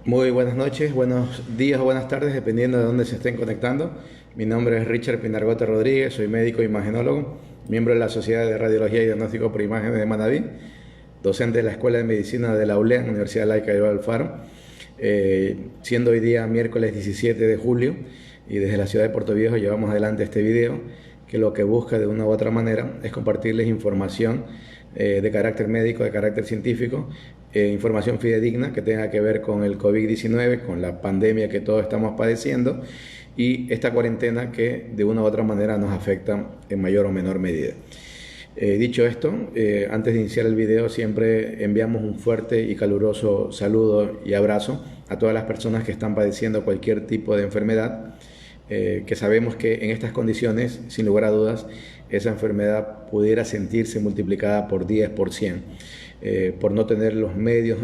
Muy buenas noches, buenos días o buenas tardes, dependiendo de dónde se estén conectando. Mi nombre es Richard Pinargote Rodríguez, soy médico e imagenólogo, miembro de la Sociedad de Radiología y Diagnóstico por Imágenes de Manabí, docente de la Escuela de Medicina de la ULEA, Universidad Laica de Alfaro, siendo hoy día miércoles 17 de julio y desde la ciudad de Puerto Viejo llevamos adelante este video que lo que busca de una u otra manera es compartirles información de carácter médico, de carácter científico, información fidedigna que tenga que ver con el COVID-19, con la pandemia que todos estamos padeciendo y esta cuarentena que de una u otra manera nos afecta en mayor o menor medida. Dicho esto, antes de iniciar el video siempre enviamos un fuerte y caluroso saludo y abrazo a todas las personas que están padeciendo cualquier tipo de enfermedad, que sabemos que en estas condiciones, sin lugar a dudas, esa enfermedad pudiera sentirse multiplicada por 10, por 100, por no tener los medios,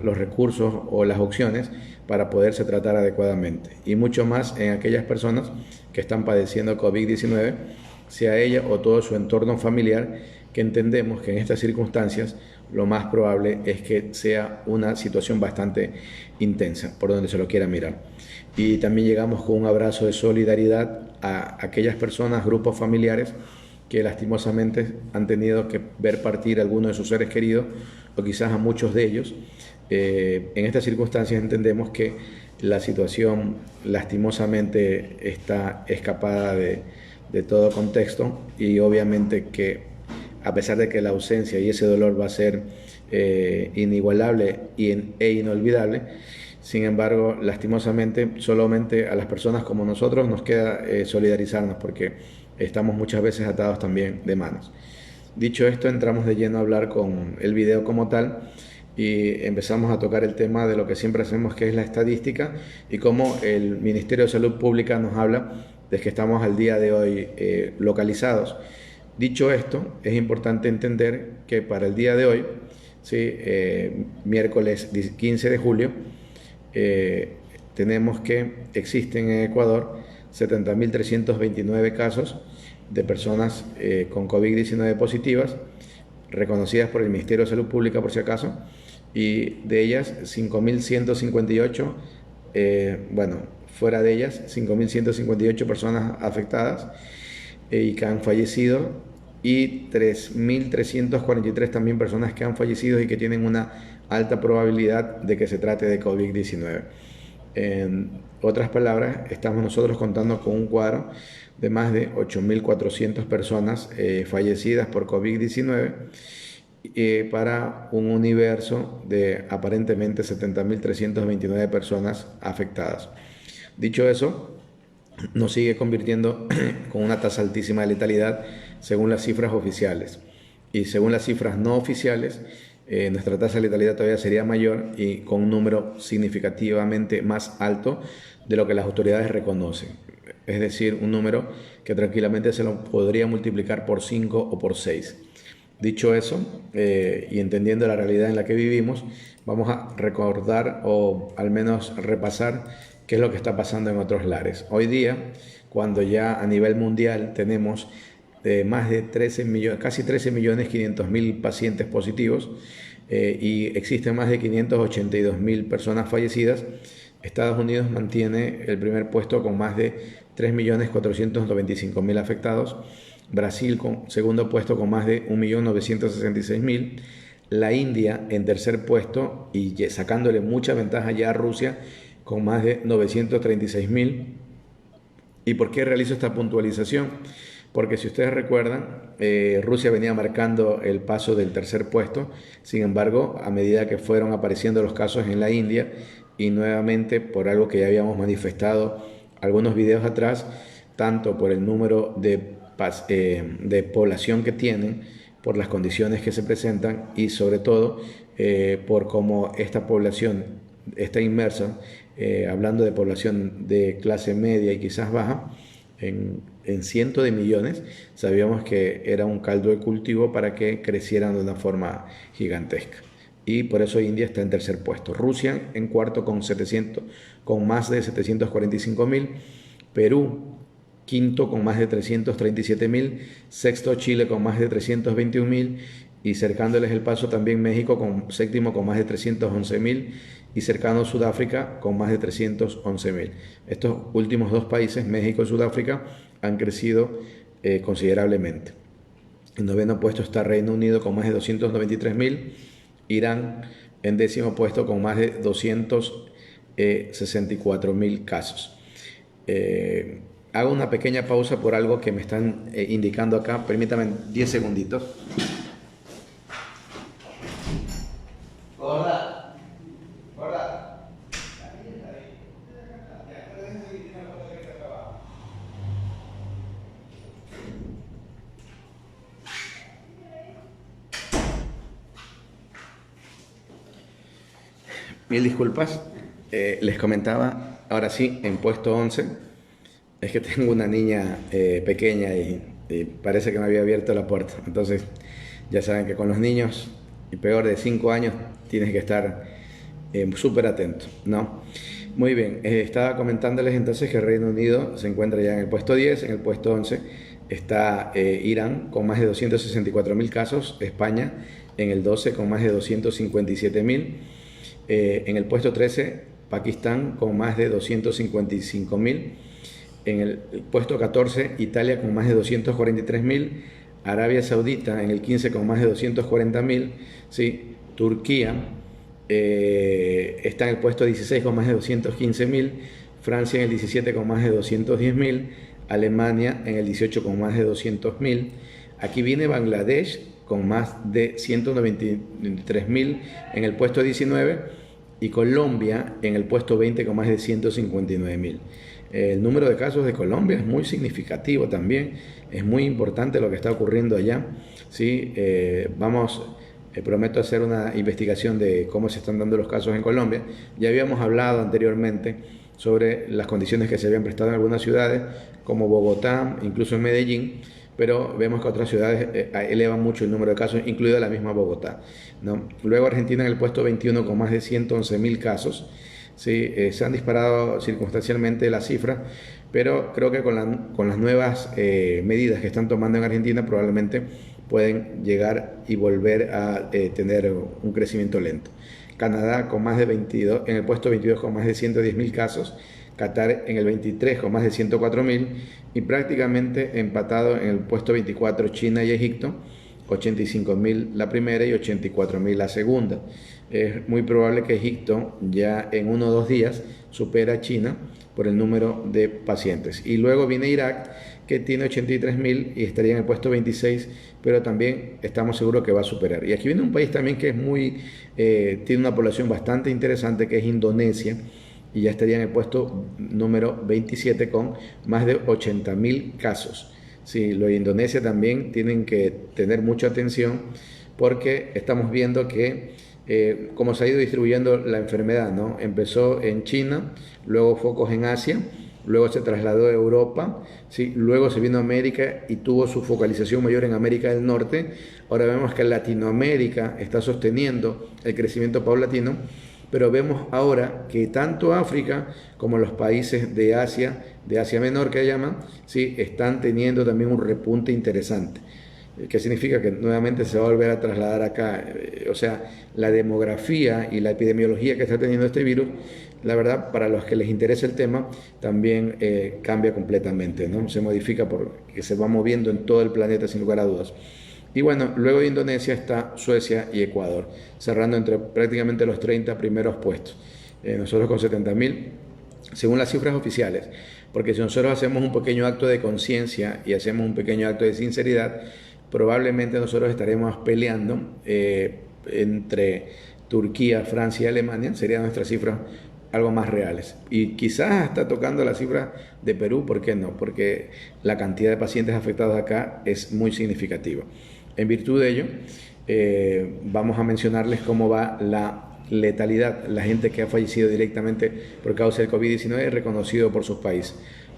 los recursos o las opciones para poderse tratar adecuadamente. Y mucho más en aquellas personas que están padeciendo COVID-19, sea ella o todo su entorno familiar, que entendemos que en estas circunstancias lo más probable es que sea una situación bastante intensa, por donde se lo quiera mirar. Y también llegamos con un abrazo de solidaridad a aquellas personas, grupos familiares, que lastimosamente han tenido que ver partir a alguno de sus seres queridos, o quizás a muchos de ellos. En estas circunstancias entendemos que la situación lastimosamente está escapada de todo contexto y obviamente que a pesar de que la ausencia y ese dolor va a ser inigualable e inolvidable, sin embargo, lastimosamente, solamente a las personas como nosotros nos queda solidarizarnos porque estamos muchas veces atados también de manos. Dicho esto, entramos de lleno a hablar con el video como tal y empezamos a tocar el tema de lo que siempre hacemos, que es la estadística y cómo el Ministerio de Salud Pública nos habla de que estamos al día de hoy localizados. Dicho esto, es importante entender que para el día de hoy, ¿sí? Miércoles 15 de julio, tenemos que existen en Ecuador 70.329 casos de personas con COVID-19 positivas, reconocidas por el Ministerio de Salud Pública por si acaso, y de ellas 5.158, fuera de ellas 5.158 personas afectadas y que han fallecido, y 3.343 también personas que han fallecido y que tienen una alta probabilidad de que se trate de COVID-19. En otras palabras, estamos nosotros contando con un cuadro de más de 8.400 personas fallecidas por COVID-19 para un universo de aparentemente 70.329 personas afectadas. Dicho eso, nos sigue convirtiendo con una tasa altísima de letalidad según las cifras oficiales. Y según las cifras no oficiales, nuestra tasa de letalidad todavía sería mayor y con un número significativamente más alto de lo que las autoridades reconocen. Es decir, un número que tranquilamente se lo podría multiplicar por 5 o por 6. Dicho eso, y entendiendo la realidad en la que vivimos, vamos a recordar o al menos repasar qué es lo que está pasando en otros lares. Hoy día, cuando ya a nivel mundial tenemos más de 13 millones, casi 13.500.000 pacientes positivos y existen más de 582.000 personas fallecidas, Estados Unidos mantiene el primer puesto con más de 3.495.000 afectados, Brasil con segundo puesto con más de 1.966.000, la India en tercer puesto y sacándole mucha ventaja ya a Rusia con más de 936.000. ¿Y por qué realizo esta puntualización? Porque si ustedes recuerdan, Rusia venía marcando el paso del tercer puesto, sin embargo, a medida que fueron apareciendo los casos en la India, y nuevamente por algo que ya habíamos manifestado algunos videos atrás, tanto por el número de población que tienen, por las condiciones que se presentan y sobre todo por cómo esta población está inmersa, hablando de población de clase media y quizás baja, en cientos de millones, sabíamos que era un caldo de cultivo para que crecieran de una forma gigantesca. Y por eso India está en tercer puesto. Rusia en cuarto con más de 745.000. Perú quinto con más de 337.000. Sexto Chile con más de 321.000. Y cercándoles el paso también México con séptimo con más de 311.000 y cercano Sudáfrica con más de 311.000. Estos últimos dos países, México y Sudáfrica, han crecido considerablemente. En noveno puesto está Reino Unido con más de 293.000, Irán en décimo puesto con más de 264.000 casos. Hago una pequeña pausa por algo que me están indicando acá, permítanme 10 segunditos. Mil disculpas, les comentaba, ahora sí, en puesto 11, es que tengo una niña pequeña y parece que me había abierto la puerta. Entonces, ya saben que con los niños, y peor de 5 años, tienes que estar súper atento, ¿no? Muy bien, estaba comentándoles entonces que el Reino Unido se encuentra ya en el puesto 10, en el puesto 11 está Irán con más de 264.000 casos, España en el 12 con más de 257.000. En el puesto 13, Pakistán con más de 255.000. En el puesto 14, Italia con más de 243.000. Arabia Saudita en el 15 con más de 240.000. ¿Sí? Turquía está en el puesto 16 con más de 215.000. Francia en el 17 con más de 210.000. Alemania en el 18 con más de 200.000. Aquí viene Bangladesh con más de 193.000 en el puesto 19 y Colombia en el puesto 20 con más de 159.000. El número de casos de Colombia es muy significativo también, es muy importante lo que está ocurriendo allá. ¿Sí? Prometo hacer una investigación de cómo se están dando los casos en Colombia. Ya habíamos hablado anteriormente sobre las condiciones que se habían prestado en algunas ciudades, como Bogotá, incluso en Medellín, pero vemos que otras ciudades elevan mucho el número de casos, incluida la misma Bogotá, ¿no? Luego Argentina en el puesto 21 con más de 111.000 casos. Sí, se han disparado circunstancialmente las cifras, pero creo que con las nuevas medidas que están tomando en Argentina probablemente pueden llegar y volver a tener un crecimiento lento. Canadá con más de 22, en el puesto 22 con más de 110.000 casos, Qatar en el 23 con más de 104.000 y prácticamente empatado en el puesto 24 China y Egipto, 85.000 la primera y 84.000 la segunda. Es muy probable que Egipto ya en 1 o 2 días supera a China por el número de pacientes. Y luego viene Irak, que tiene 83.000 y estaría en el puesto 26, pero también estamos seguros que va a superar. Y aquí viene un país también que es tiene una población bastante interesante, que es Indonesia, y ya estaría en el puesto número 27 con más de 80.000 casos. Sí, los de Indonesia también tienen que tener mucha atención porque estamos viendo que cómo se ha ido distribuyendo la enfermedad, ¿no? Empezó en China, luego focos en Asia luego se trasladó a Europa, ¿sí? Luego se vino a América y tuvo su focalización mayor en América del Norte. Ahora vemos que Latinoamérica está sosteniendo el crecimiento paulatino, pero vemos ahora que tanto África como los países de Asia Menor que llaman, ¿sí? Están teniendo también un repunte interesante. ¿Qué significa? Que nuevamente se va a volver a trasladar acá. O sea, la demografía y la epidemiología que está teniendo este virus, la verdad, para los que les interesa el tema, también cambia completamente, ¿no? Se modifica porque se va moviendo en todo el planeta sin lugar a dudas. Y bueno, luego de Indonesia está Suecia y Ecuador, cerrando entre prácticamente los 30 primeros puestos. Nosotros con 70.000, según las cifras oficiales, porque si nosotros hacemos un pequeño acto de conciencia y hacemos un pequeño acto de sinceridad, probablemente nosotros estaremos peleando entre Turquía, Francia y Alemania, serían nuestras cifras algo más reales. Y quizás hasta tocando la cifra de Perú, ¿por qué no? Porque la cantidad de pacientes afectados acá es muy significativa. En virtud de ello, vamos a mencionarles cómo va la letalidad, la gente que ha fallecido directamente por causa del COVID-19 reconocido por sus países.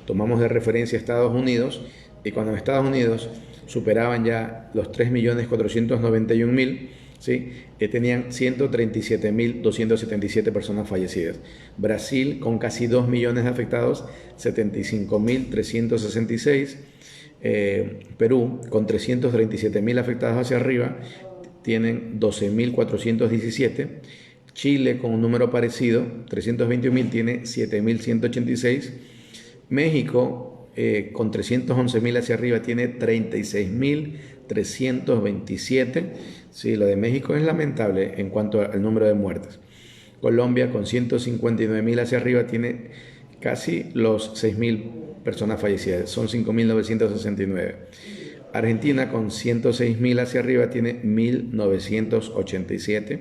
Tomamos de referencia a Estados Unidos, y cuando en Estados Unidos superaban ya los 3.491.000, ¿sí? Tenían 137.277 personas fallecidas. Brasil, con casi 2 millones de afectados, 75.366. Perú, con 337.000 afectados hacia arriba, tienen 12.417. Chile, con un número parecido, 321.000, tiene 7.186. México, con 311.000 hacia arriba, tiene 36.327. Sí, lo de México es lamentable en cuanto al número de muertes. Colombia, con 159.000 hacia arriba, tiene casi los 6.000 personas fallecidas, son 5.969. Argentina, con 106.000 hacia arriba, tiene 1.987.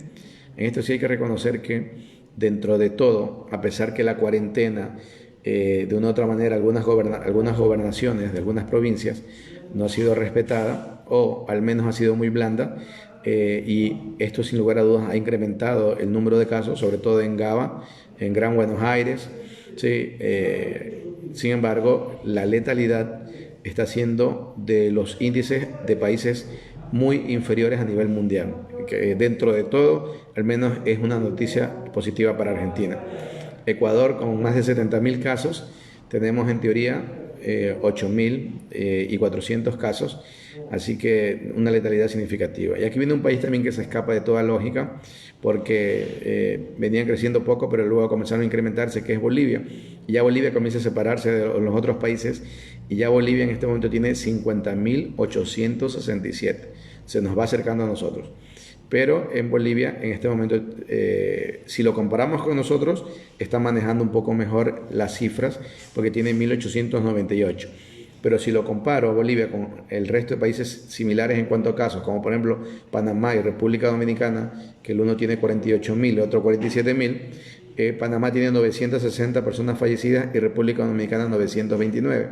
En esto sí hay que reconocer que dentro de todo, a pesar que la cuarentena, de una u otra manera, algunas gobernaciones de algunas provincias no ha sido respetada, o al menos ha sido muy blanda, y esto sin lugar a dudas ha incrementado el número de casos, sobre todo en GABA, en Gran Buenos Aires, ¿sí? Sin embargo, la letalidad está siendo de los índices de países muy inferiores a nivel mundial, que dentro de todo, al menos es una noticia positiva para Argentina. Ecuador, con más de 70.000 casos, tenemos en teoría 8.400 casos, así que una letalidad significativa. Y aquí viene un país también que se escapa de toda lógica, porque venían creciendo poco, pero luego comenzaron a incrementarse, que es Bolivia. Y ya Bolivia comienza a separarse de los otros países, y ya Bolivia en este momento tiene 50.867. Se nos va acercando a nosotros. Pero en Bolivia, en este momento, si lo comparamos con nosotros, está manejando un poco mejor las cifras, porque tiene 1.898. Pero si lo comparo a Bolivia con el resto de países similares en cuanto a casos, como por ejemplo Panamá y República Dominicana, que el uno tiene 48.000 y el otro 47.000, Panamá tiene 960 personas fallecidas y República Dominicana 929.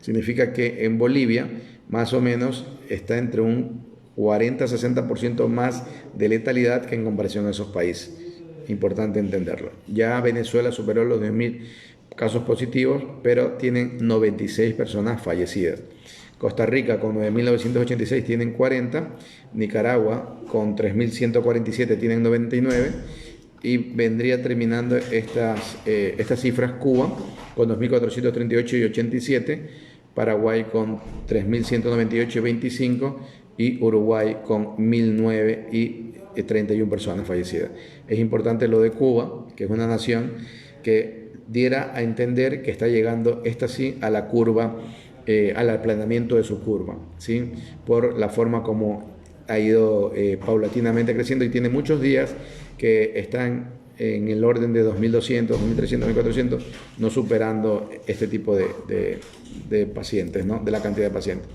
Significa que en Bolivia, más o menos, está entre un 40-60% más de letalidad que en comparación a esos países. Importante entenderlo. Ya Venezuela superó los 10.000 casos positivos, pero tienen 96 personas fallecidas. Costa Rica, con 9.986, tienen 40. Nicaragua, con 3.147, tienen 99. Y vendría terminando estas cifras Cuba, con 2.438 y 87. Paraguay, con 3.198 y 25. Y Uruguay con 1.009 y 31 personas fallecidas. Es importante lo de Cuba, que es una nación que diera a entender que está llegando, esta sí, a la curva, al aplanamiento de su curva, ¿sí? Por la forma como ha ido paulatinamente creciendo, y tiene muchos días que están en el orden de 2.200, 2.300, 1.400, no superando este tipo de pacientes, ¿no? De la cantidad de pacientes.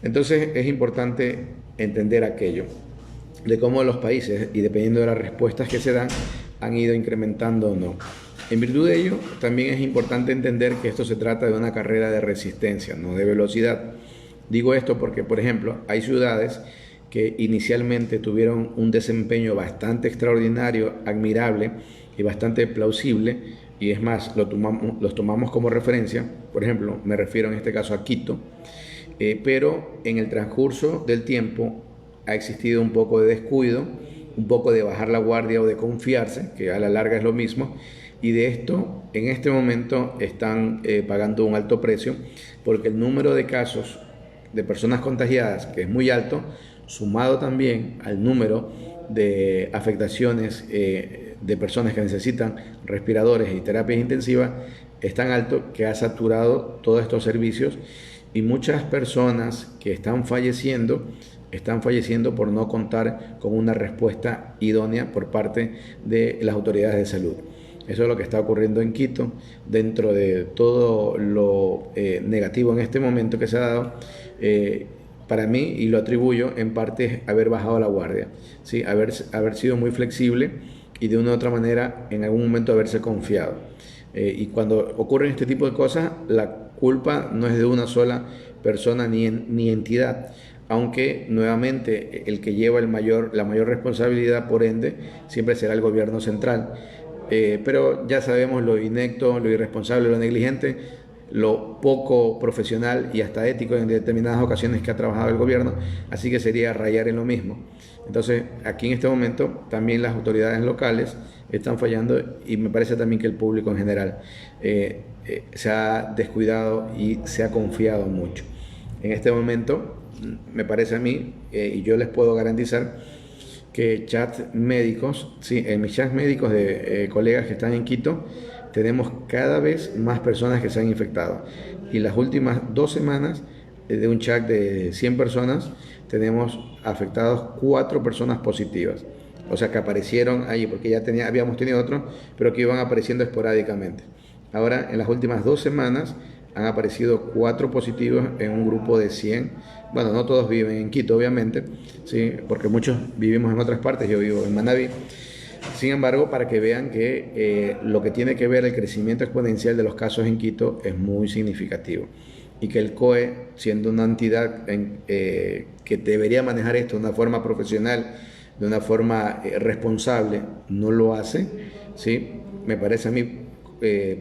Entonces es importante entender aquello, de cómo los países, y dependiendo de las respuestas que se dan, han ido incrementando o no. En virtud de ello, también es importante entender que esto se trata de una carrera de resistencia, no de velocidad. Digo esto porque, por ejemplo, hay ciudades que inicialmente tuvieron un desempeño bastante extraordinario, admirable y bastante plausible, y es más, los tomamos como referencia. Por ejemplo, me refiero en este caso a Quito, pero en el transcurso del tiempo ha existido un poco de descuido, un poco de bajar la guardia o de confiarse, que a la larga es lo mismo, y de esto en este momento están pagando un alto precio, porque el número de casos de personas contagiadas, que es muy alto, sumado también al número de afectaciones de personas que necesitan respiradores y terapias intensivas, es tan alto que ha saturado todos estos servicios, y muchas personas que están falleciendo por no contar con una respuesta idónea por parte de las autoridades de salud. Eso es lo que está ocurriendo en Quito, dentro de todo lo negativo en este momento que se ha dado. Para mí, y lo atribuyo en parte a haber bajado la guardia, ¿sí? haber sido muy flexible y de una u otra manera en algún momento haberse confiado. Y cuando ocurren este tipo de cosas, la culpa no es de una sola persona ni entidad, aunque nuevamente el que lleva la mayor responsabilidad, por ende, siempre será el gobierno central. Pero ya sabemos lo inecto, lo irresponsable, lo negligente, lo poco profesional y hasta ético en determinadas ocasiones que ha trabajado el gobierno, así que sería rayar en lo mismo. Entonces, aquí en este momento también las autoridades locales están fallando, y me parece también que el público en general se ha descuidado y se ha confiado mucho. En este momento, me parece a mí, y yo les puedo garantizar, que chats médicos, sí, en mis chats médicos de colegas que están en Quito, tenemos cada vez más personas que se han infectado. Y las últimas 2 semanas, de un chat de 100 personas, tenemos afectados 4 personas positivas. O sea, que aparecieron ahí, porque ya habíamos tenido otros, pero que iban apareciendo esporádicamente. Ahora, en las últimas 2 semanas, han aparecido 4 positivos en un grupo de 100. Bueno, no todos viven en Quito, obviamente, ¿sí? Porque muchos vivimos en otras partes. Yo vivo en Manabí. Sin embargo, para que vean que lo que tiene que ver el crecimiento exponencial de los casos en Quito es muy significativo, y que el COE, siendo una entidad que debería manejar esto de una forma profesional, de una forma responsable, no lo hace, ¿sí? Me parece a mí,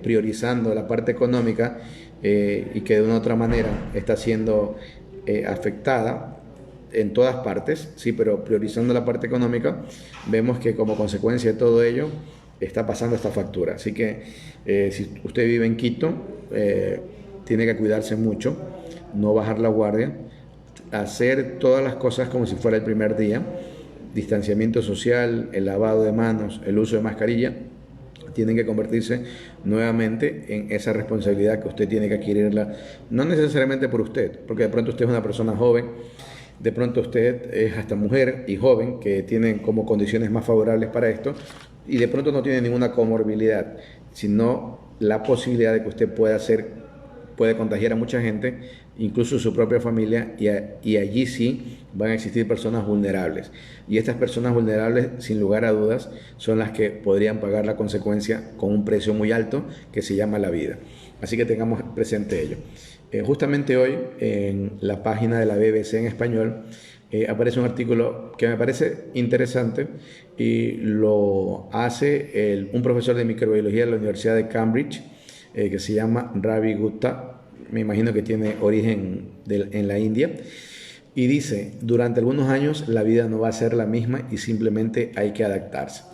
priorizando la parte económica, y que de una u otra manera está siendo afectada en todas partes, sí, pero priorizando la parte económica, vemos que como consecuencia de todo ello está pasando esta factura. Así que si usted vive en Quito, tiene que cuidarse mucho, no bajar la guardia, hacer todas las cosas como si fuera el primer día: distanciamiento social, el lavado de manos, el uso de mascarilla. Tienen que convertirse nuevamente en esa responsabilidad que usted tiene que adquirirla, no necesariamente por usted, porque de pronto usted es una persona joven, de pronto usted es hasta mujer y joven, que tienen como condiciones más favorables para esto, y de pronto no tiene ninguna comorbilidad, sino la posibilidad de que usted puede contagiar a mucha gente, incluso su propia familia, y allí sí van a existir personas vulnerables. Y estas personas vulnerables, sin lugar a dudas, son las que podrían pagar la consecuencia con un precio muy alto que se llama la vida. Así que tengamos presente ello. Justamente hoy, en la página de la BBC en español, aparece un artículo que me parece interesante, y lo hace un profesor de microbiología de la Universidad de Cambridge, que se llama Ravi Gupta. Me imagino que tiene origen en la India, y dice: durante algunos años la vida no va a ser la misma y simplemente hay que adaptarse.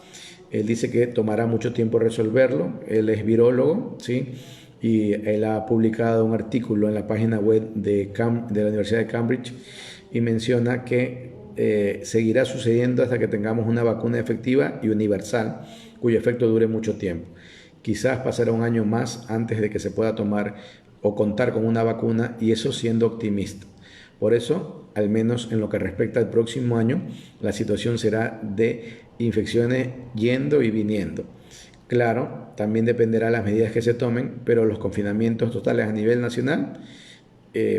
Él dice que tomará mucho tiempo resolverlo. Él es virólogo, ¿sí? Y él ha publicado un artículo en la página web de la Universidad de Cambridge, y menciona que seguirá sucediendo hasta que tengamos una vacuna efectiva y universal cuyo efecto dure mucho tiempo. Quizás pasará un año más antes de que se pueda tomar o contar con una vacuna, y eso siendo optimista. Por eso, al menos en lo que respecta al próximo año, la situación será de infecciones yendo y viniendo. Claro, también dependerá de las medidas que se tomen, pero los confinamientos totales a nivel nacional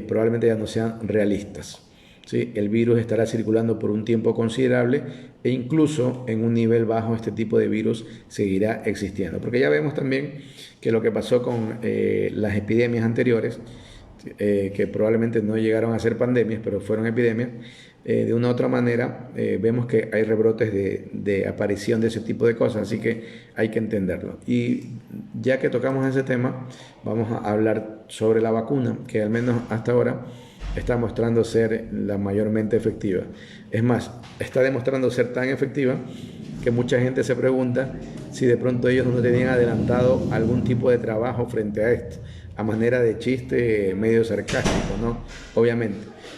probablemente ya no sean realistas, ¿sí? El virus estará circulando por un tiempo considerable, e incluso en un nivel bajo este tipo de virus seguirá existiendo, porque ya vemos también que lo que pasó con las epidemias anteriores, que probablemente no llegaron a ser pandemias, pero fueron epidemias, de una u otra manera vemos que hay rebrotes de aparición de ese tipo de cosas, así que hay que entenderlo. Y ya que tocamos ese tema, vamos a hablar sobre la vacuna, que al menos hasta ahora está mostrando ser la mayormente efectiva. Es más, está demostrando ser tan efectiva que mucha gente se pregunta si de pronto ellos no tenían adelantado algún tipo de trabajo frente a esto, a manera de chiste medio sarcástico, ¿no? Obviamente.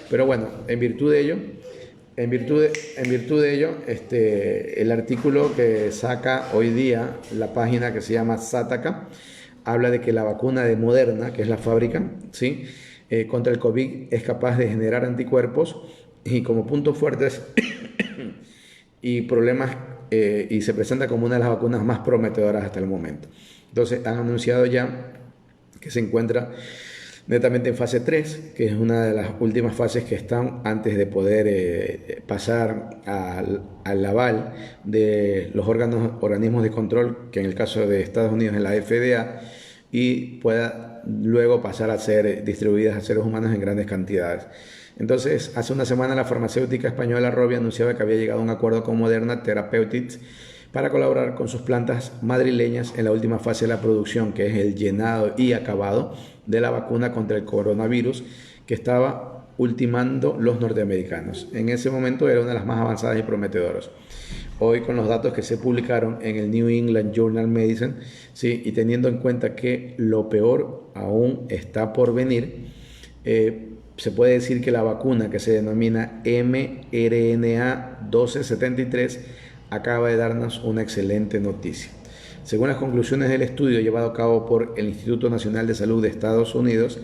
Pero bueno, en virtud de ello, el artículo que saca hoy día la página que se llama Sataka habla de que la vacuna de Moderna, que es la fábrica, ¿sí? Contra el COVID es capaz de generar anticuerpos y como puntos fuertes y problemas y se presenta como una de las vacunas más prometedoras hasta el momento. Entonces han anunciado ya que se encuentra netamente en fase 3, que es una de las últimas fases que están antes de poder pasar al aval de los organismos de control, que en el caso de Estados Unidos es la FDA, y pueda luego pasar a ser distribuidas a seres humanos en grandes cantidades. Entonces, hace una semana la farmacéutica española Rovi anunciaba que había llegado a un acuerdo con Moderna Therapeutics para colaborar con sus plantas madrileñas en la última fase de la producción, que es el llenado y acabado de la vacuna contra el coronavirus que estaba ultimando los norteamericanos. En ese momento era una de las más avanzadas y prometedoras. Hoy, con los datos que se publicaron en el New England Journal Medicine, ¿sí? Y teniendo en cuenta que lo peor aún está por venir, se puede decir que la vacuna, que se denomina mRNA 1273, acaba de darnos una excelente noticia. Según las conclusiones del estudio llevado a cabo por el Instituto Nacional de Salud de Estados Unidos,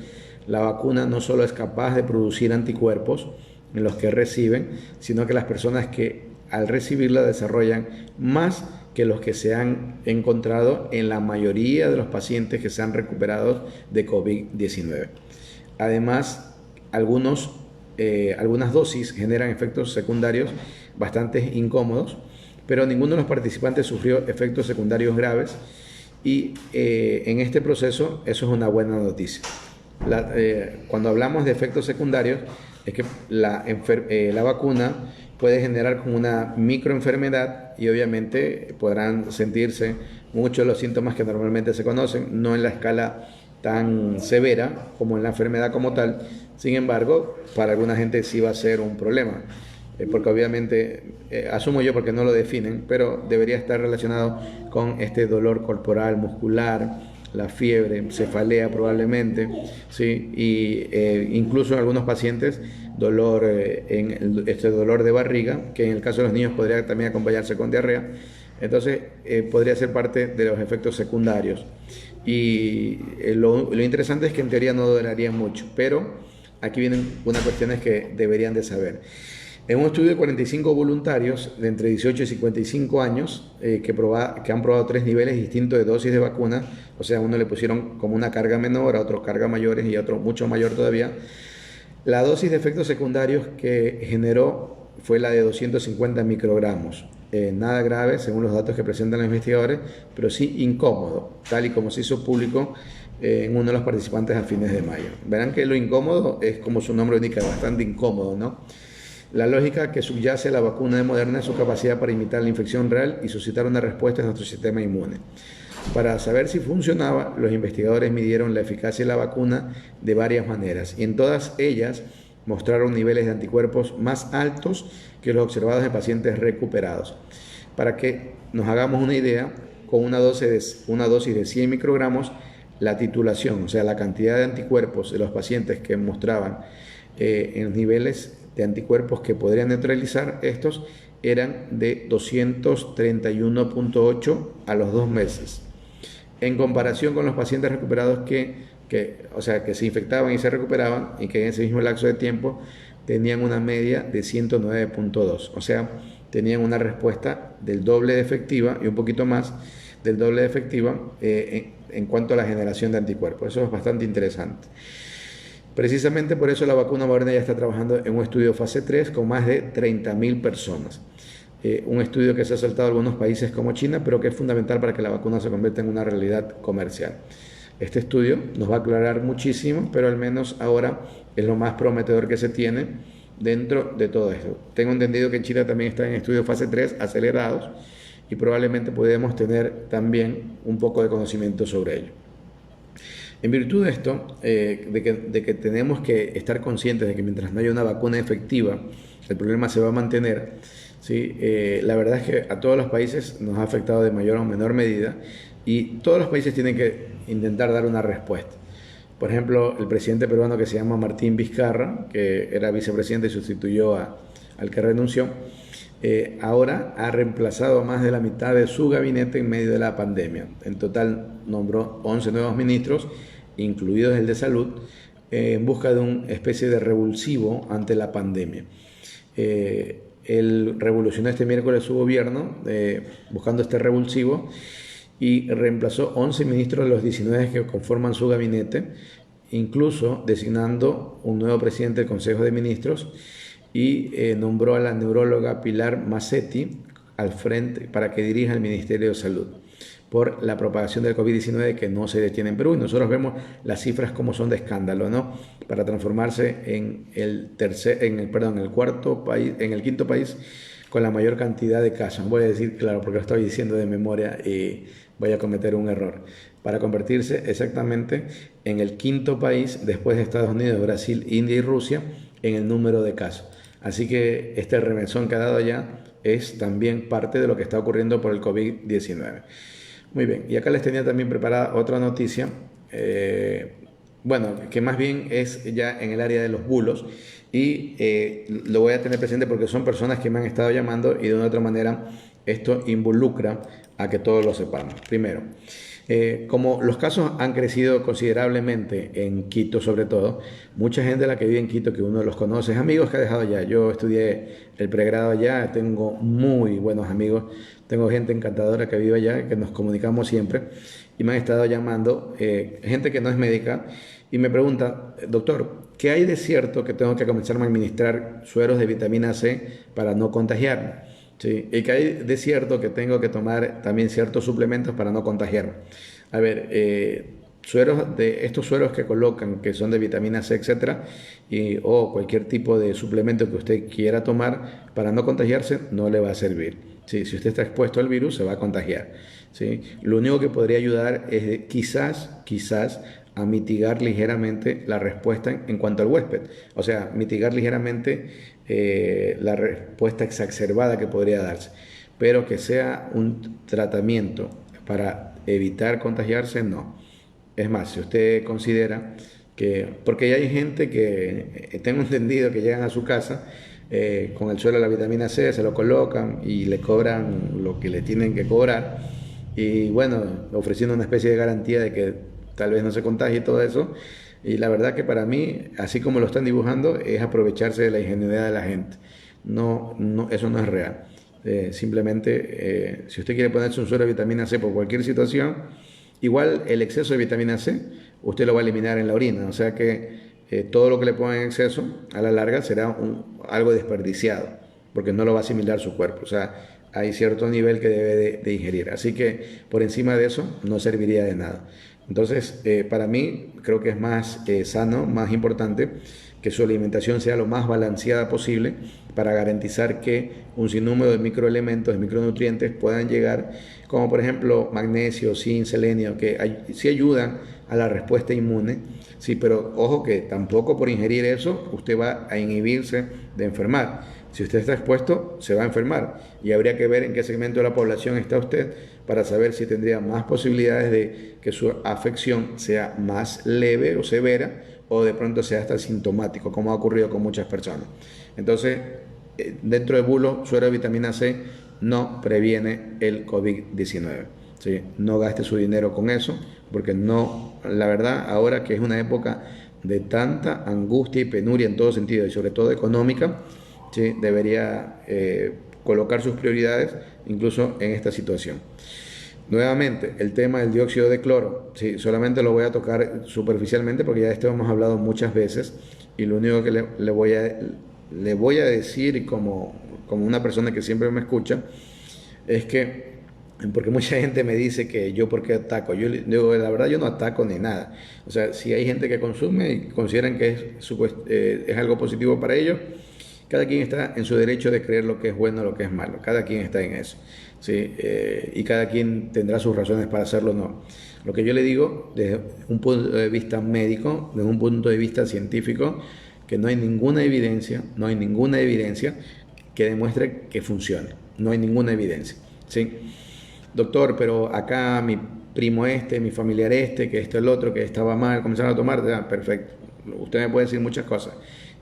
la vacuna no solo es capaz de producir anticuerpos en los que reciben, sino que las personas que al recibirla desarrollan más que los que se han encontrado en la mayoría de los pacientes que se han recuperado de COVID-19. Además, algunas dosis generan efectos secundarios bastante incómodos, pero ninguno de los participantes sufrió efectos secundarios graves y en este proceso eso es una buena noticia. Cuando hablamos de efectos secundarios es que la vacuna puede generar como una microenfermedad y obviamente podrán sentirse muchos de los síntomas que normalmente se conocen, no en la escala tan severa como en la enfermedad como tal. Sin embargo, para alguna gente sí va a ser un problema, porque obviamente, asumo yo porque no lo definen, pero debería estar relacionado con este dolor corporal, muscular, la fiebre, cefalea probablemente, ¿sí? Y incluso en algunos pacientes dolor dolor de barriga, que en el caso de los niños podría también acompañarse con diarrea. Entonces podría ser parte de los efectos secundarios. Y lo interesante es que en teoría no durarían mucho, pero aquí vienen unas cuestiones que deberían de saber. En un estudio de 45 voluntarios de entre 18 y 55 años que han probado 3 niveles distintos de dosis de vacuna, o sea, a uno le pusieron como una carga menor, a otros cargas mayores y a otro mucho mayor todavía, la dosis de efectos secundarios que generó fue la de 250 microgramos. Nada grave según los datos que presentan los investigadores, pero sí incómodo, tal y como se hizo público en uno de los participantes a fines de mayo. Verán que lo incómodo es como su nombre indica, bastante incómodo, ¿no? La lógica que subyace a la vacuna de Moderna es su capacidad para imitar la infección real y suscitar una respuesta en nuestro sistema inmune. Para saber si funcionaba, los investigadores midieron la eficacia de la vacuna de varias maneras y en todas ellas mostraron niveles de anticuerpos más altos que los observados en pacientes recuperados. Para que nos hagamos una idea, con una dosis de 100 microgramos, la titulación, o sea, la cantidad de anticuerpos de los pacientes que mostraban en niveles de anticuerpos que podrían neutralizar estos eran de 231.8 a los 2 meses. En comparación con los pacientes recuperados que se infectaban y se recuperaban y que en ese mismo lapso de tiempo tenían una media de 109.2, o sea, tenían una respuesta del doble de efectiva y un poquito más del doble de efectiva en cuanto a la generación de anticuerpos. Eso es bastante interesante. Precisamente por eso la vacuna Moderna ya está trabajando en un estudio fase 3 con más de 30.000 personas. Un estudio que se ha saltado a algunos países como China, pero que es fundamental para que la vacuna se convierta en una realidad comercial. Este estudio nos va a aclarar muchísimo, pero al menos ahora es lo más prometedor que se tiene dentro de todo esto. Tengo entendido que en Chile también está en estudios fase 3 acelerados y probablemente podemos tener también un poco de conocimiento sobre ello. En virtud de esto, de que tenemos que estar conscientes de que mientras no haya una vacuna efectiva, el problema se va a mantener, ¿sí? La verdad es que a todos los países nos ha afectado de mayor o menor medida y todos los países tienen que intentar dar una respuesta. Por ejemplo, el presidente peruano que se llama Martín Vizcarra, que era vicepresidente y sustituyó al que renunció, ahora ha reemplazado a más de la mitad de su gabinete en medio de la pandemia. En total nombró 11 nuevos ministros, incluidos el de salud, en busca de una especie de revulsivo ante la pandemia. Él revolucionó este miércoles su gobierno buscando este revulsivo y reemplazó 11 ministros de los 19 que conforman su gabinete, incluso designando un nuevo presidente del Consejo de Ministros y nombró a la neuróloga Pilar Massetti al frente para que dirija el Ministerio de Salud por la propagación del COVID-19 que no se detiene en Perú. Y nosotros vemos las cifras como son de escándalo, ¿no? Para transformarse en el cuarto país, en el quinto país con la mayor cantidad de casos. Voy a decir, claro, porque lo estoy diciendo de memoria y voy a cometer un error. Para convertirse exactamente en el quinto país después de Estados Unidos, Brasil, India y Rusia en el número de casos. Así que este remesón que ha dado ya es también parte de lo que está ocurriendo por el COVID-19. Muy bien, y acá les tenía también preparada otra noticia, que más bien es ya en el área de los bulos y lo voy a tener presente porque son personas que me han estado llamando y de una u otra manera esto involucra a que todos lo sepamos. Primero, como los casos han crecido considerablemente en Quito sobre todo, mucha gente de la que vive en Quito, que uno los conoce, es amigos que ha dejado allá. Yo estudié el pregrado allá, tengo muy buenos amigos, tengo gente encantadora que vive allá, que nos comunicamos siempre y me han estado llamando, gente que no es médica y me pregunta, doctor, ¿qué hay de cierto que tengo que comenzar a administrar sueros de vitamina C para no contagiarme? Sí, y que hay de cierto que tengo que tomar también ciertos suplementos para no contagiarme. A ver, estos sueros que colocan, que son de vitamina C, etcétera, o cualquier tipo de suplemento que usted quiera tomar para no contagiarse, no le va a servir. Sí, si usted está expuesto al virus, se va a contagiar. ¿Sí? Lo único que podría ayudar es quizás a mitigar ligeramente la respuesta en cuanto al huésped. O sea, mitigar ligeramente la respuesta exacerbada que podría darse. Pero que sea un tratamiento para evitar contagiarse, no. Es más, si usted considera que, porque ya hay gente que, tengo entendido que llegan a su casa con el suelo de la vitamina C, se lo colocan y le cobran lo que le tienen que cobrar y bueno, ofreciendo una especie de garantía de que tal vez no se contagie y todo eso. Y la verdad que para mí, así como lo están dibujando, es aprovecharse de la ingenuidad de la gente. No, eso no es real. Simplemente, si usted quiere ponerse un suero de vitamina C por cualquier situación, igual el exceso de vitamina C, usted lo va a eliminar en la orina. O sea que todo lo que le ponga en exceso, a la larga, será algo desperdiciado, porque no lo va a asimilar su cuerpo. O sea, hay cierto nivel que debe de ingerir. Así que por encima de eso no serviría de nada. Entonces, para mí creo que es más sano, más importante que su alimentación sea lo más balanceada posible para garantizar que un sinnúmero de microelementos, de micronutrientes puedan llegar, como por ejemplo magnesio, zinc, selenio, que sí ayudan a la respuesta inmune, sí, pero ojo que tampoco por ingerir eso usted va a inhibirse de enfermar. Si usted está expuesto, se va a enfermar y habría que ver en qué segmento de la población está usted para saber si tendría más posibilidades de que su afección sea más leve o severa o de pronto sea hasta sintomático, como ha ocurrido con muchas personas. Entonces, dentro de bulo, suero de vitamina C no previene el COVID-19. ¿Sí? No gaste su dinero con eso, porque no, la verdad, ahora que es una época de tanta angustia y penuria en todo sentido, y sobre todo económica, ¿sí? Debería colocar sus prioridades incluso en esta situación. Nuevamente, el tema del dióxido de cloro, sí, solamente lo voy a tocar superficialmente porque ya de esto hemos hablado muchas veces y lo único que le voy a decir como una persona que siempre me escucha es que, porque mucha gente me dice que yo por qué ataco, yo digo, la verdad yo no ataco ni nada. O sea, si hay gente que consume y consideran que es algo positivo para ellos, cada quien está en su derecho de creer lo que es bueno o lo que es malo, cada quien está en eso, ¿sí? Y cada quien tendrá sus razones para hacerlo o no. Lo que yo le digo desde un punto de vista médico, desde un punto de vista científico, que no hay ninguna evidencia, que demuestre que funcione, no hay ninguna evidencia, ¿sí? Doctor, pero acá mi primo mi familiar que esto, el otro, que estaba mal, comenzaron a tomar, perfecto. Usted me puede decir muchas cosas,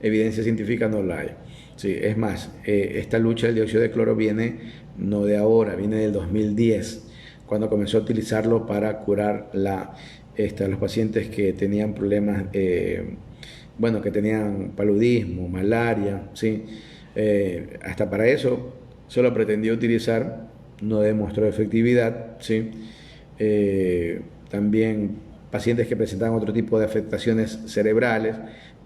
evidencia científica no la hay. Sí, es más, esta lucha del dióxido de cloro viene no de ahora, viene del 2010, cuando comenzó a utilizarlo para curar los pacientes que tenían problemas, que tenían paludismo, malaria, ¿sí? Hasta para eso se lo pretendió utilizar, no demostró efectividad, ¿sí? También pacientes que presentaban otro tipo de afectaciones cerebrales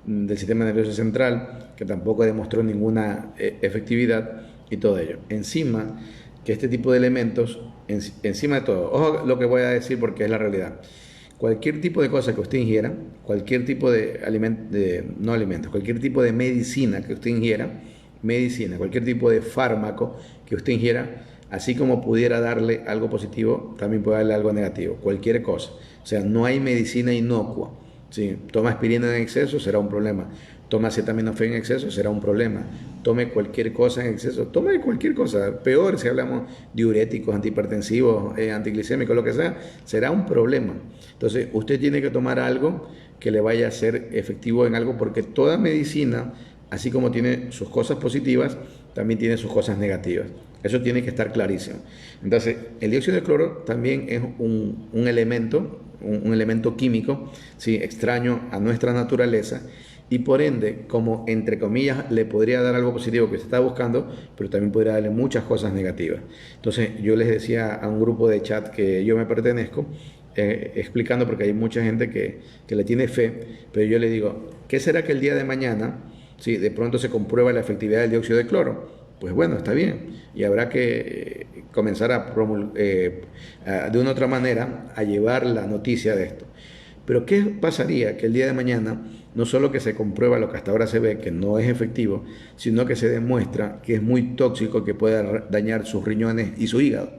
del sistema nervioso central, que tampoco demostró ninguna efectividad, y todo ello. Encima, que este tipo de elementos, encima de todo, ojo lo que voy a decir porque es la realidad, cualquier tipo de cosa que usted ingiera, cualquier tipo de cualquier tipo de medicina que usted ingiera, cualquier tipo de fármaco que usted ingiera, así como pudiera darle algo positivo, también puede darle algo negativo, cualquier cosa. O sea, no hay medicina inocua. ¿Sí? Toma aspirina en exceso, será un problema. Toma acetaminofén en exceso, será un problema. Tome cualquier cosa en exceso, tome cualquier cosa. Peor si hablamos de diuréticos, antihipertensivos, antiglicémicos, lo que sea, será un problema. Entonces, usted tiene que tomar algo que le vaya a ser efectivo en algo, porque toda medicina, así como tiene sus cosas positivas, también tiene sus cosas negativas. Eso tiene que estar clarísimo. Entonces, el dióxido de cloro también es un elemento químico, ¿sí? Extraño a nuestra naturaleza, y por ende, como entre comillas le podría dar algo positivo que se está buscando, pero también podría darle muchas cosas negativas. Entonces, yo les decía a un grupo de chat que yo me pertenezco, explicando, porque hay mucha gente que le tiene fe, pero yo le digo, ¿qué será que el día de mañana, si de pronto se comprueba la efectividad del dióxido de cloro? Pues bueno, está bien, y habrá que comenzar de una u otra manera a llevar la noticia de esto. Pero ¿qué pasaría que el día de mañana no solo que se comprueba lo que hasta ahora se ve, que no es efectivo, sino que se demuestra que es muy tóxico, que puede dañar sus riñones y su hígado?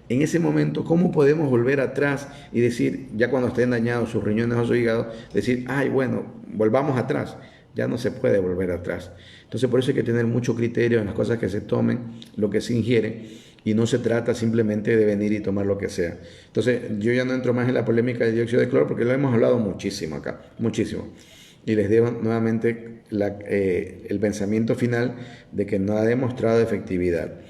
En ese momento, ¿cómo podemos volver atrás y decir, ya cuando estén dañados sus riñones o su hígado, decir, ay, bueno, volvamos atrás? Ya no se puede volver atrás. Entonces, por eso hay que tener mucho criterio en las cosas que se tomen, lo que se ingiere, y no se trata simplemente de venir y tomar lo que sea. Entonces, yo ya no entro más en la polémica del dióxido de cloro porque lo hemos hablado muchísimo acá, muchísimo. Y les dejo nuevamente el pensamiento final de que no ha demostrado efectividad.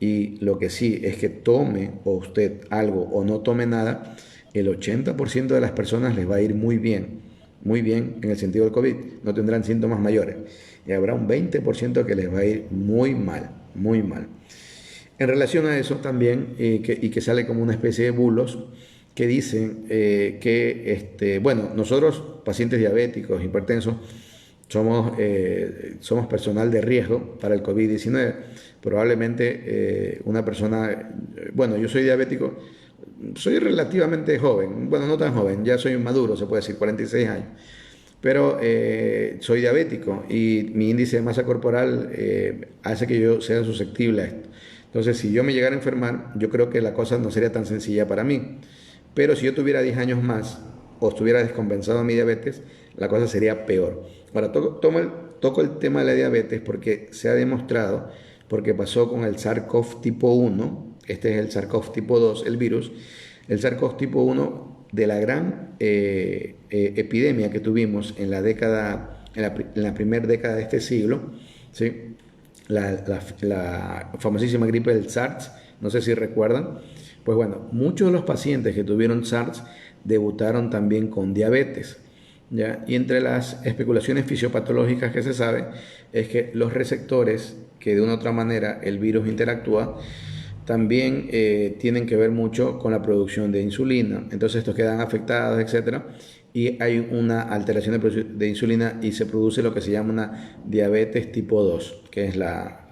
Y lo que sí es que tome o usted algo o no tome nada, el 80% de las personas les va a ir muy bien en el sentido del COVID, no tendrán síntomas mayores. Y habrá un 20% que les va a ir muy mal, muy mal. En relación a eso también, que sale como una especie de bulos, que dicen nosotros, pacientes diabéticos, hipertensos, somos personal de riesgo para el COVID-19. Probablemente una persona, yo soy diabético, soy relativamente joven, bueno, no tan joven, ya soy maduro, se puede decir, 46 años, pero soy diabético y mi índice de masa corporal hace que yo sea susceptible a esto. Entonces, si yo me llegara a enfermar, yo creo que la cosa no sería tan sencilla para mí. Pero si yo tuviera 10 años más o estuviera descompensado mi diabetes, la cosa sería peor. Ahora, toco el tema de la diabetes porque se ha demostrado, porque pasó con el SARS-CoV tipo 1, este es el SARS-CoV tipo 2, el virus, el SARS-CoV tipo 1 de la gran epidemia que tuvimos en la primera década de este siglo, ¿sí? La famosísima gripe del SARS, no sé si recuerdan. Pues bueno, muchos de los pacientes que tuvieron SARS debutaron también con diabetes, ¿ya? Y entre las especulaciones fisiopatológicas que se sabe es que los receptores que de una u otra manera el virus interactúa también tienen que ver mucho con la producción de insulina. Entonces estos quedan afectados, etcétera, y hay una alteración de insulina y se produce lo que se llama una diabetes tipo 2, que es la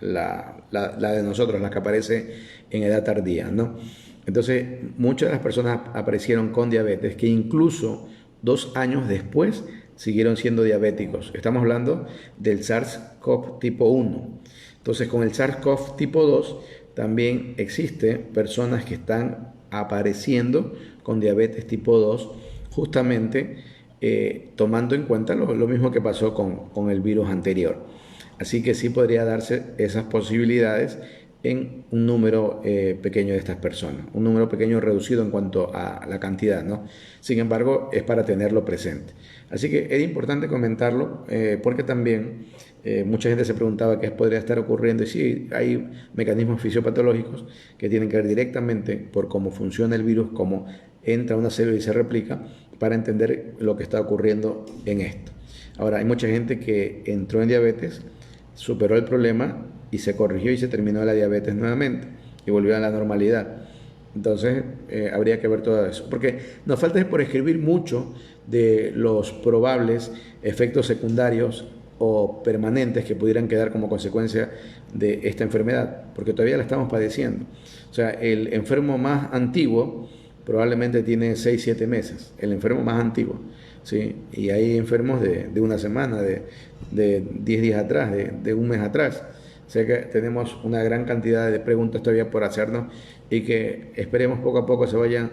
de nosotros, la que aparece en edad tardía, ¿no? Entonces, muchas de las personas aparecieron con diabetes que incluso 2 años después siguieron siendo diabéticos. Estamos hablando del SARS-CoV tipo 1. Entonces, con el SARS-CoV tipo 2 también existe personas que están apareciendo con diabetes tipo 2, justamente tomando en cuenta lo mismo que pasó con el virus anterior. Así que sí podría darse esas posibilidades en un número pequeño de estas personas, un número pequeño reducido en cuanto a la cantidad, ¿no? Sin embargo, es para tenerlo presente. Así que es importante comentarlo porque también mucha gente se preguntaba qué podría estar ocurriendo y sí, hay mecanismos fisiopatológicos que tienen que ver directamente por cómo funciona el virus, cómo entra a una célula y se replica, para entender lo que está ocurriendo en esto. Ahora, hay mucha gente que entró en diabetes, superó el problema y se corrigió y se terminó la diabetes nuevamente y volvió a la normalidad. Entonces habría que ver todo eso, porque nos falta por escribir mucho de los probables efectos secundarios o permanentes que pudieran quedar como consecuencia de esta enfermedad, porque todavía la estamos padeciendo. O sea, el enfermo más antiguo probablemente tiene 6-7 meses, el enfermo más antiguo, ¿sí? Y hay enfermos de una semana, de 10 días atrás, de un mes atrás. O sea que tenemos una gran cantidad de preguntas todavía por hacernos y que esperemos poco a poco se vayan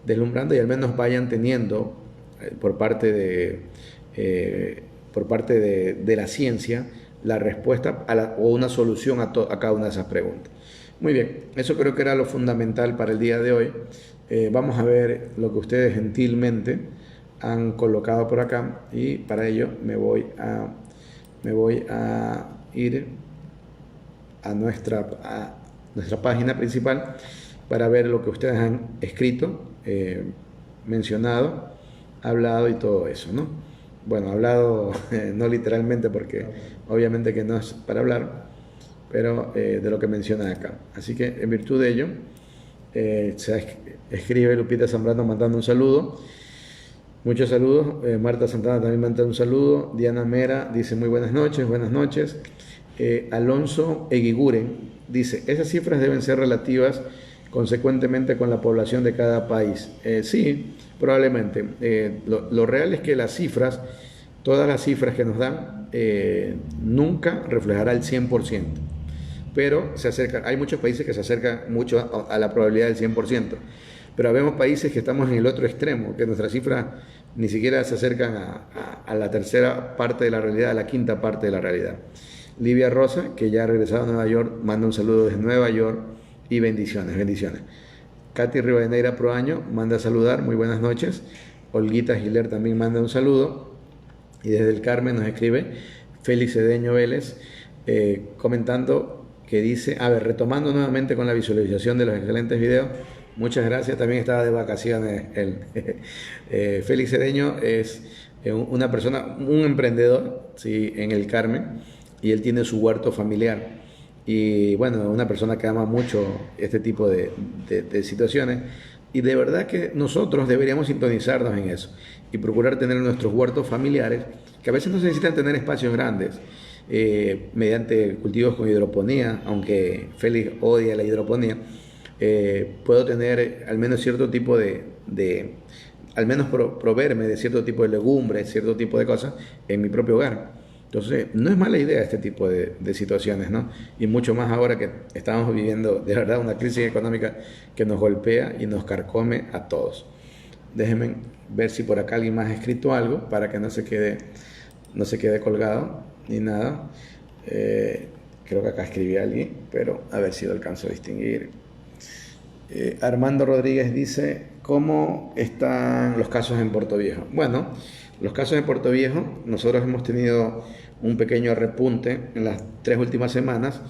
deslumbrando y al menos vayan teniendo por parte de la ciencia la respuesta o una solución a cada una de esas preguntas. Muy bien, eso creo que era lo fundamental para el día de hoy. Vamos a ver lo que ustedes gentilmente han colocado por acá y para ello me voy a ir a nuestra página principal para ver lo que ustedes han escrito, mencionado, hablado y todo eso, ¿no? Bueno, hablado no literalmente porque obviamente que no es para hablar, pero de lo que mencionan acá. Así que en virtud de ello, se escribe Lupita Zambrano mandando un saludo. Muchos saludos. Marta Santana también manda un saludo. Diana Mera dice muy buenas noches, buenas noches. Alonso Eguiguren dice, esas cifras deben ser relativas consecuentemente con la población de cada país. Sí, probablemente. Lo real es que las cifras, todas las cifras que nos dan, nunca reflejará el 100%. Pero se acerca, hay muchos países que se acercan mucho a la probabilidad del 100%. Pero vemos países que estamos en el otro extremo, que nuestras cifras ni siquiera se acercan a la tercera parte de la realidad, a la quinta parte de la realidad. Livia Rosa, que ya ha regresado a Nueva York, manda un saludo desde Nueva York y bendiciones, bendiciones. Katy Rivadeneira Proaño manda a saludar, muy buenas noches. Olguita Giler también manda un saludo. Y desde el Carmen nos escribe Félix Cedeño Vélez, comentando que dice, retomando nuevamente con la visualización de los excelentes videos, muchas gracias, también estaba de vacaciones Félix Cedeño es una persona, un emprendedor, ¿sí? En el Carmen, y él tiene su huerto familiar y bueno, una persona que ama mucho este tipo de situaciones y de verdad que nosotros deberíamos sintonizarnos en eso y procurar tener nuestros huertos familiares que a veces no se necesitan tener espacios grandes, mediante cultivos con hidroponía, aunque Félix odia la hidroponía. Puedo tener al menos cierto tipo al menos proveerme de cierto tipo de legumbres, cierto tipo de cosas en mi propio hogar. Entonces, no es mala idea este tipo de situaciones, ¿no? Y mucho más ahora que estamos viviendo, de verdad, una crisis económica que nos golpea y nos carcome a todos. Déjenme ver si por acá alguien más ha escrito algo para que no se quede colgado ni nada. Creo que acá escribí a alguien, pero a ver si lo alcanzo a distinguir. Armando Rodríguez dice, ¿cómo están los casos en Puerto Viejo? Bueno, los casos en Puerto Viejo, nosotros hemos tenido un pequeño repunte en las 3 últimas semanas,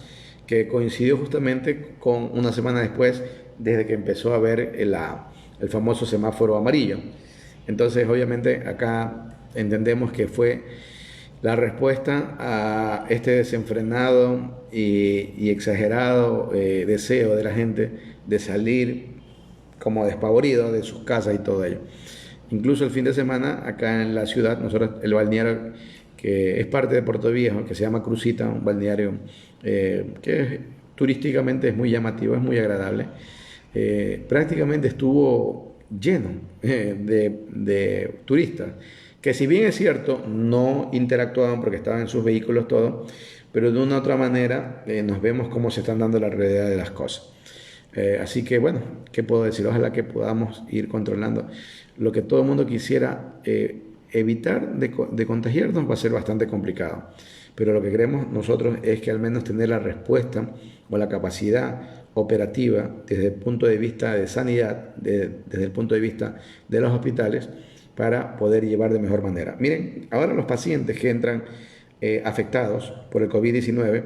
que coincidió justamente con una semana después, desde que empezó a haber el famoso semáforo amarillo. Entonces, obviamente, acá entendemos que fue la respuesta a este desenfrenado y exagerado deseo de la gente de salir como despavorido de sus casas y todo ello. Incluso el fin de semana, acá en la ciudad, nosotros, el balneario que es parte de Puerto Viejo, que se llama Crucita, un balneario que turísticamente es muy llamativo, es muy agradable, prácticamente estuvo lleno de turistas. que si bien es cierto, no interactuaban porque estaban en sus vehículos todo, pero de una u otra manera nos vemos cómo se están dando la realidad de las cosas. Así que bueno, ¿qué puedo decir? Ojalá que podamos ir controlando. Lo que todo el mundo quisiera evitar de contagiarnos va a ser bastante complicado. Pero lo que queremos nosotros es que al menos tener la respuesta o la capacidad operativa desde el punto de vista de sanidad, desde el punto de vista de los hospitales, para poder llevar de mejor manera. Miren, ahora los pacientes que entran afectados por el COVID-19,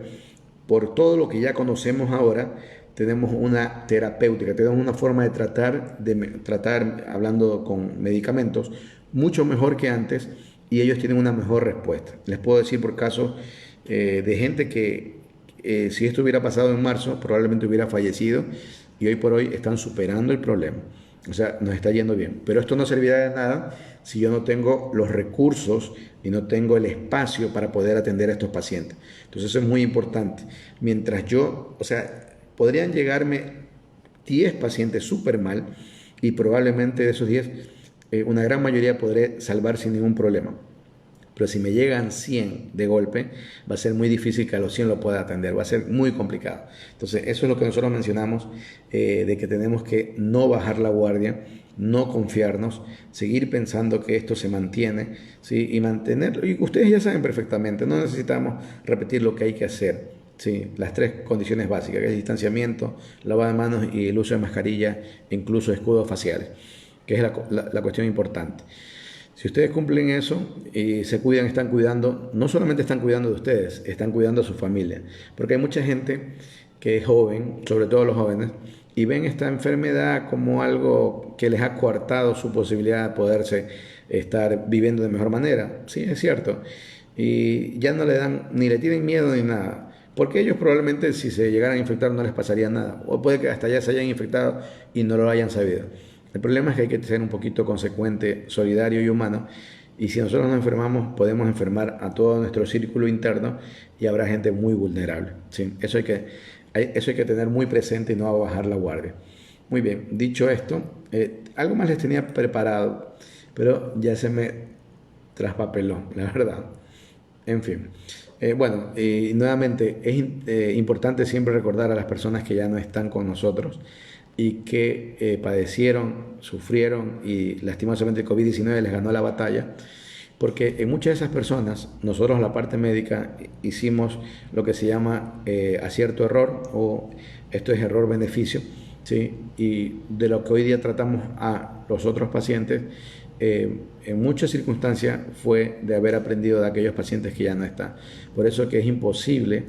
por todo lo que ya conocemos ahora, tenemos una terapéutica, tenemos una forma de tratar hablando con medicamentos, mucho mejor que antes, y ellos tienen una mejor respuesta. Les puedo decir por casos de gente que si esto hubiera pasado en marzo, probablemente hubiera fallecido, y hoy por hoy están superando el problema. O sea, nos está yendo bien. Pero esto no servirá de nada si yo no tengo los recursos y no tengo el espacio para poder atender a estos pacientes. Entonces eso es muy importante. Mientras yo, o sea, podrían llegarme 10 pacientes súper mal y probablemente de esos 10, una gran mayoría podré salvar sin ningún problema. Pero si me llegan 100 de golpe, va a ser muy difícil que a los 100 lo pueda atender, va a ser muy complicado. Entonces, eso es lo que nosotros mencionamos, de que tenemos que no bajar la guardia, no confiarnos, seguir pensando que esto se mantiene, ¿sí? Y mantenerlo. Y ustedes ya saben perfectamente, no necesitamos repetir lo que hay que hacer. Sí, las 3 condiciones básicas, que es distanciamiento, lavado de manos y el uso de mascarilla, incluso escudos faciales, que es la cuestión importante. Si ustedes cumplen eso y se cuidan, están cuidando, no solamente están cuidando de ustedes, están cuidando a su familia. Porque hay mucha gente que es joven, sobre todo los jóvenes, y ven esta enfermedad como algo que les ha coartado su posibilidad de poderse estar viviendo de mejor manera. Sí, es cierto. Y ya no le dan, ni le tienen miedo ni nada. Porque ellos probablemente si se llegaran a infectar no les pasaría nada. O puede que hasta ya se hayan infectado y no lo hayan sabido. El problema es que hay que ser un poquito consecuente, solidario y humano, y si nosotros nos enfermamos, podemos enfermar a todo nuestro círculo interno y habrá gente muy vulnerable. ¿Sí? Eso hay que tener muy presente y no bajar la guardia. Muy bien, dicho esto, algo más les tenía preparado, pero ya se me traspapeló, la verdad. En fin. Bueno, y nuevamente es importante siempre recordar a las personas que ya no están con nosotros y que padecieron, sufrieron y lastimosamente el COVID-19 les ganó la batalla, porque en muchas de esas personas, nosotros la parte médica hicimos lo que se llama acierto error, o esto es error-beneficio, ¿sí? Y de lo que hoy día tratamos a los otros pacientes, en muchas circunstancias fue de haber aprendido de aquellos pacientes que ya no están. Por eso que es imposible.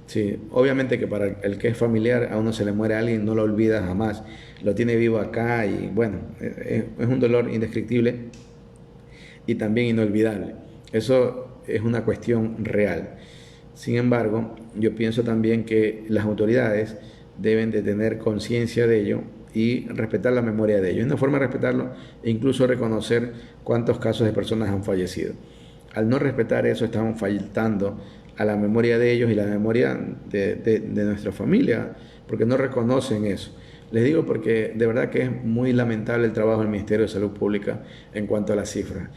Sí, obviamente que para el que es familiar, a uno se le muere alguien, no lo olvida jamás, lo tiene vivo acá y bueno, es un dolor indescriptible y también inolvidable. Eso es una cuestión real. Sin embargo, yo pienso también que las autoridades deben de tener conciencia de ello y respetar la memoria de ello. Es una forma de respetarlo e incluso reconocer cuántos casos de personas han fallecido. Al no respetar eso, estamos faltando a la memoria de ellos y la memoria de nuestra familia, porque no reconocen eso. Les digo porque de verdad que es muy lamentable el trabajo del Ministerio de Salud Pública en cuanto a las cifras.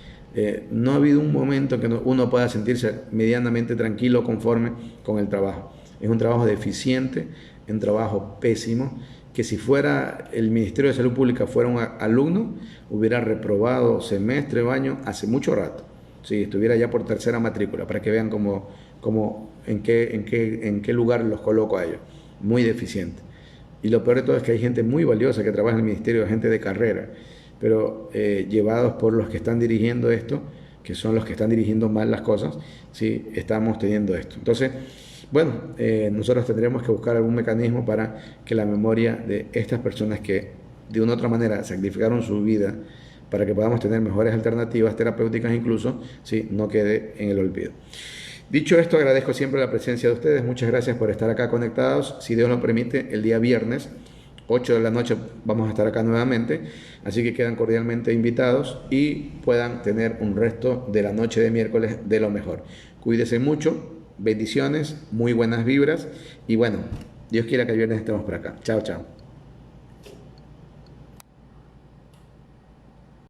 No ha habido un momento que uno pueda sentirse medianamente tranquilo, conforme con el trabajo. Es un trabajo deficiente, un trabajo pésimo, que si fuera el Ministerio de Salud Pública fuera un alumno, hubiera reprobado semestre o año hace mucho rato. Si estuviera ya por tercera matrícula, para que vean en qué lugar los coloco a ellos. Muy deficiente. Y lo peor de todo es que hay gente muy valiosa que trabaja en el ministerio, gente de carrera, pero llevados por los que están dirigiendo esto, que son los que están dirigiendo mal las cosas, sí, estamos teniendo esto. Entonces, bueno, nosotros tendremos que buscar algún mecanismo para que la memoria de estas personas que de una u otra manera sacrificaron su vida para que podamos tener mejores alternativas terapéuticas incluso, sí, no quede en el olvido. Dicho esto, agradezco siempre la presencia de ustedes. Muchas gracias por estar acá conectados. Si Dios lo permite, el día viernes, 8 de la noche, vamos a estar acá nuevamente. Así que quedan cordialmente invitados y puedan tener un resto de la noche de miércoles de lo mejor. Cuídense mucho, bendiciones, muy buenas vibras y bueno, Dios quiera que el viernes estemos por acá. Chao, chao.